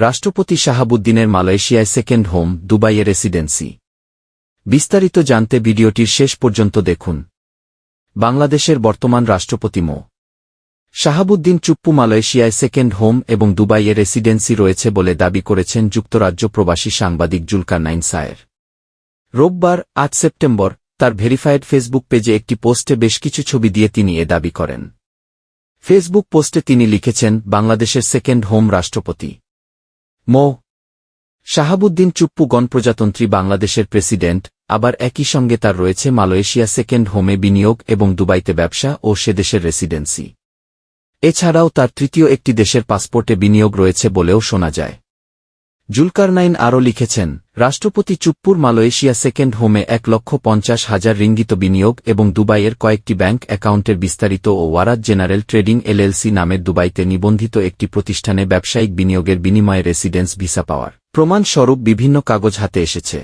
রাষ্ট্রপতি শাহাবুদ্দিনের মালয়েশিয়ায় second home, দুবাইয়ে রেসিডেন্সি। বিস্তারিত জানতে ভিডিওটির শেষ পর্যন্ত দেখুন। বাংলাদেশের বর্তমান রাষ্ট্রপতি মো. শাহাবুদ্দিন চুপ্পু মালয়েশিয়ায় সেকেন্ড হোম এবং দুবাইয়ে রেসিডেন্সি রয়েছে বলে দাবি করেছেন যুক্তরাজ্য প্রবাসী সাংবাদিক জুলকারনাইন সায়ের। রোববার ৮ সেপ্টেম্বর তার ভেরিফায়েড ফেসবুক পেজে একটি পোস্টে বেশ কিছু ছবি দিয়ে তিনি এ দাবি করেন। ফেসবুক পোস্টে তিনি লিখেছেন, বাংলাদেশের সেকেন্ড হোম রাষ্ট্রপতি মো. শাহাবুদ্দিন চুপ্পু গণপ্রজাতন্ত্রী বাংলাদেশের প্রেসিডেন্ট। আবার একই সঙ্গে তার রয়েছে মালয়েশিয়া সেকেন্ড হোমে বিনিয়োগ এবং দুবাইতে ব্যবসা ও সে দেশের রেসিডেন্সি। এছাড়াও তার তৃতীয় একটি দেশের পাসপোর্টে বিনিয়োগ রয়েছে বলেও শোনা যায়। জুলকারনাইন আরও লিখেছেন, রাষ্ট্রপতি চুপ্পুর মালয়েশিয়া সেকেন্ড হোমে ১,৫০,০০০ রিঙ্গিত বিনিয়োগ এবং দুবাইয়ের কয়েকটি ব্যাংক অ্যাকাউন্টের বিস্তারিত ও ওয়ারাদ জেনারেল ট্রেডিং এলএলসি নামের দুবাইতে নিবন্ধিত একটি প্রতিষ্ঠানে ব্যবসায়িক বিনিয়োগের বিনিময়ে রেসিডেন্স ভিসা পাওয়ার প্রমাণস্বরূপ বিভিন্ন কাগজ হাতে এসেছে।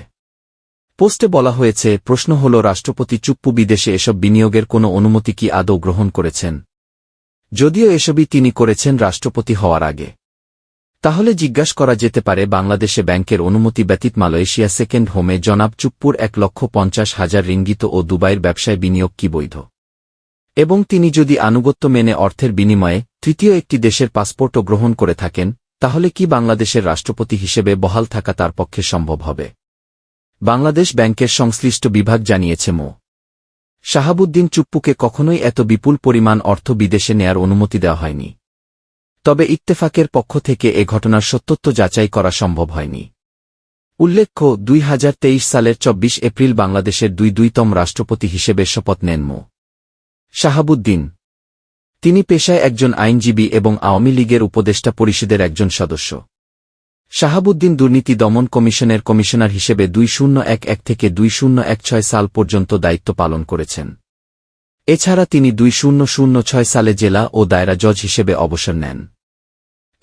পোস্টে বলা হয়েছে, প্রশ্ন হল, রাষ্ট্রপতি চুপ্পু বিদেশে এসব বিনিয়োগের কোনো অনুমতি কি আদৌ গ্রহণ করেছেন? যদিও এসবই তিনি করেছেন রাষ্ট্রপতি হওয়ার আগে। তাহলে জিজ্ঞাসা করা যেতে পারে, বাংলাদেশে ব্যাংকের অনুমতি ব্যতীত মালয়েশিয়া সেকেন্ড হোমে জনাব চুপ্পুর ১,৫০,০০০ রিঙ্গিত ও দুবাইয়ের ব্যবসায় বিনিয়োগ কি বৈধ? এবং তিনি যদি আনুগত্য মেনে অর্থের বিনিময়ে তৃতীয় একটি দেশের পাসপোর্টও গ্রহণ করে থাকেন, তাহলে কি বাংলাদেশের রাষ্ট্রপতি হিসেবে বহাল থাকা তার পক্ষে সম্ভব হবে? বাংলাদেশ ব্যাংকের সংশ্লিষ্ট বিভাগ জানিয়েছে, মো. শাহাবুদ্দিন চুপ্পুকে কখনোই এত বিপুল পরিমাণ অর্থ বিদেশে নেয়ার অনুমতি দেওয়া হয়নি। তবে ইত্তেফাকের পক্ষ থেকে এ ঘটনার সত্যত্ব যাচাই করা সম্ভব হয়নি। উল্লেখ্য, ২০২৩ সালের ২৪ এপ্রিল বাংলাদেশের ২২তম রাষ্ট্রপতি হিসেবে শপথ নেন মো. শাহাবুদ্দিন। তিনি পেশায় একজন আইনজীবী এবং আওয়ামী লীগের উপদেষ্টা পরিষদের একজন সদস্য। শাহাবুদ্দিন দুর্নীতি দমন কমিশনের কমিশনার হিসেবে ২০১১ থেকে ২০১৬ সাল পর্যন্ত দায়িত্ব পালন করেছেন। এছাড়া তিনি ২০০৬ সালে জেলা ও দায়রা জজ হিসেবে অবসর নেন।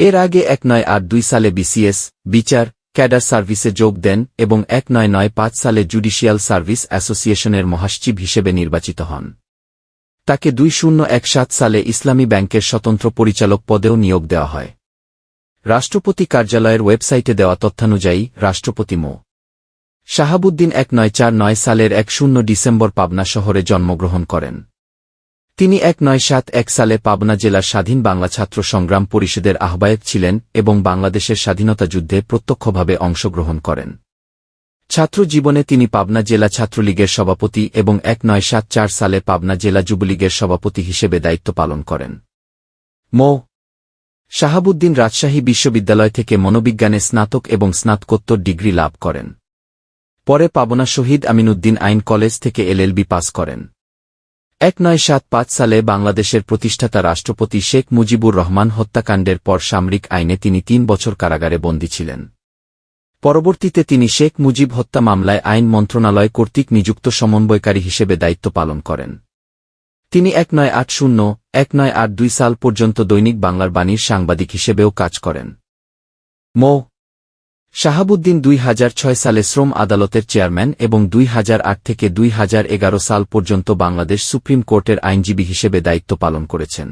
এর আগে ১৯৮২ সালে বিসিএস, বিচার, ক্যাডার সার্ভিসে যোগ দেন এবং ১৯৯৫ সালে জুডিশিয়াল সার্ভিস অ্যাসোসিয়েশনের মহাসচিব হিসেবে নির্বাচিত হন। তাকে ২০১৭ সালে ইসলামী ব্যাংকের স্বতন্ত্র পরিচালক পদেও নিয়োগ দেওয়া হয়। রাষ্ট্রপতি কার্যালয়ের ওয়েবসাইটে দেওয়া তথ্যানুযায়ী রাষ্ট্রপতি মো. শাহাবুদ্দিন ১৯৪৯ সালের ১ ডিসেম্বর পাবনা শহরে জন্মগ্রহণ করেন। তিনি ১৯৭১ সালে পাবনা জেলার স্বাধীন বাংলা ছাত্র সংগ্রাম পরিষদের আহ্বায়ক ছিলেন এবং বাংলাদেশের স্বাধীনতা যুদ্ধে প্রত্যক্ষভাবে অংশগ্রহণ করেন। ছাত্র জীবনে তিনি পাবনা জেলা ছাত্রলীগের সভাপতি এবং ১৯৭৪ সালে পাবনা জেলা যুবলীগের সভাপতি হিসেবে দায়িত্ব পালন করেন। মো. শাহাবুদ্দিন রাজশাহী বিশ্ববিদ্যালয় থেকে মনোবিজ্ঞানে স্নাতক এবং স্নাতকোত্তর ডিগ্রি লাভ করেন। পরে পাবনা শহীদ আমিনউদ্দিন আইন কলেজ থেকে এলএলবি পাস করেন। ১৯৭৫ সালে বাংলাদেশের প্রতিষ্ঠাতা রাষ্ট্রপতি শেখ মুজিবুর রহমান হত্যাকাণ্ডের পর সামরিক আইনে তিনি ৩ বছর কারাগারে বন্দী ছিলেন। পরবর্তীতে তিনি শেখ মুজিব হত্যা মামলায় আইন মন্ত্রণালয় কর্তৃক নিযুক্ত সমন্বয়কারী হিসেবে দায়িত্ব পালন করেন। তিনি ১৯৮০-১৯৮২ সাল পর্যন্ত দৈনিক বাংলার বাণীর সাংবাদিক হিসেবেও কাজ করেন। মো. শাহাবুদ্দিন ২০০৬ সালে শ্রম আদালতের চেয়ারম্যান এবং ২০০৮ থেকে ২০১১ সাল পর্যন্ত বাংলাদেশ সুপ্রিম কোর্টের আইনজীবী হিসেবে দায়িত্ব পালন করেছেন।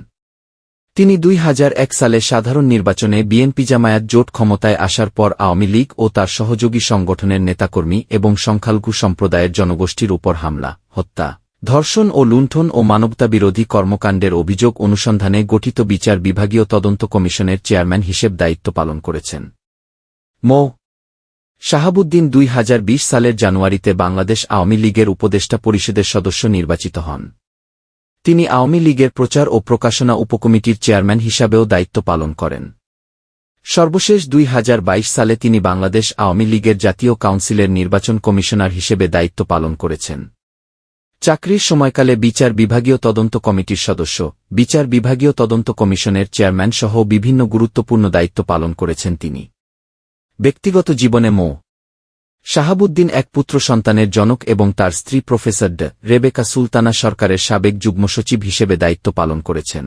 তিনি ২০০১ সালে সাধারণ নির্বাচনে বিএনপি জামায়াত জোট ক্ষমতায় আসার পর আওয়ামী লীগ ও তার সহযোগী সংগঠনের নেতাকর্মী এবং সংখ্যালঘু সম্প্রদায়ের জনগোষ্ঠীর উপর হামলা, হত্যা, ধর্ষণ ও লুণ্ঠন ও মানবতাবিরোধী কর্মকাণ্ডের অভিযোগ অনুসন্ধানে গঠিত বিচার বিভাগীয় তদন্ত কমিশনের চেয়ারম্যান হিসেবে দায়িত্ব পালন করেছেন। মো. শাহাবুদ্দিন ২০২০ সালের জানুয়ারিতে বাংলাদেশ আওয়ামী লীগের উপদেষ্টা পরিষদের সদস্য নির্বাচিত হন। তিনি আওয়ামী লীগের প্রচার ও প্রকাশনা উপকমিটির চেয়ারম্যান হিসাবেও দায়িত্ব পালন করেন। সর্বশেষ ২০২২ সালে তিনি বাংলাদেশ আওয়ামী লীগের জাতীয় কাউন্সিলের নির্বাচন কমিশনার হিসেবে দায়িত্ব পালন করেছেন। চাকরির সময়কালে বিচার বিভাগীয় তদন্ত কমিটির সদস্য, বিচার বিভাগীয় তদন্ত কমিশনের চেয়ারম্যান সহ বিভিন্ন গুরুত্বপূর্ণ দায়িত্ব পালন করেছেন তিনি। ব্যক্তিগত জীবনে মো. শাহাবুদ্দিন এক পুত্র সন্তানের জনক এবং তার স্ত্রী প্রফেসর ড. রেবেকা সুলতানা সরকারের সাবেক যুগ্ম সচিব হিসেবে দায়িত্ব পালন করেছেন।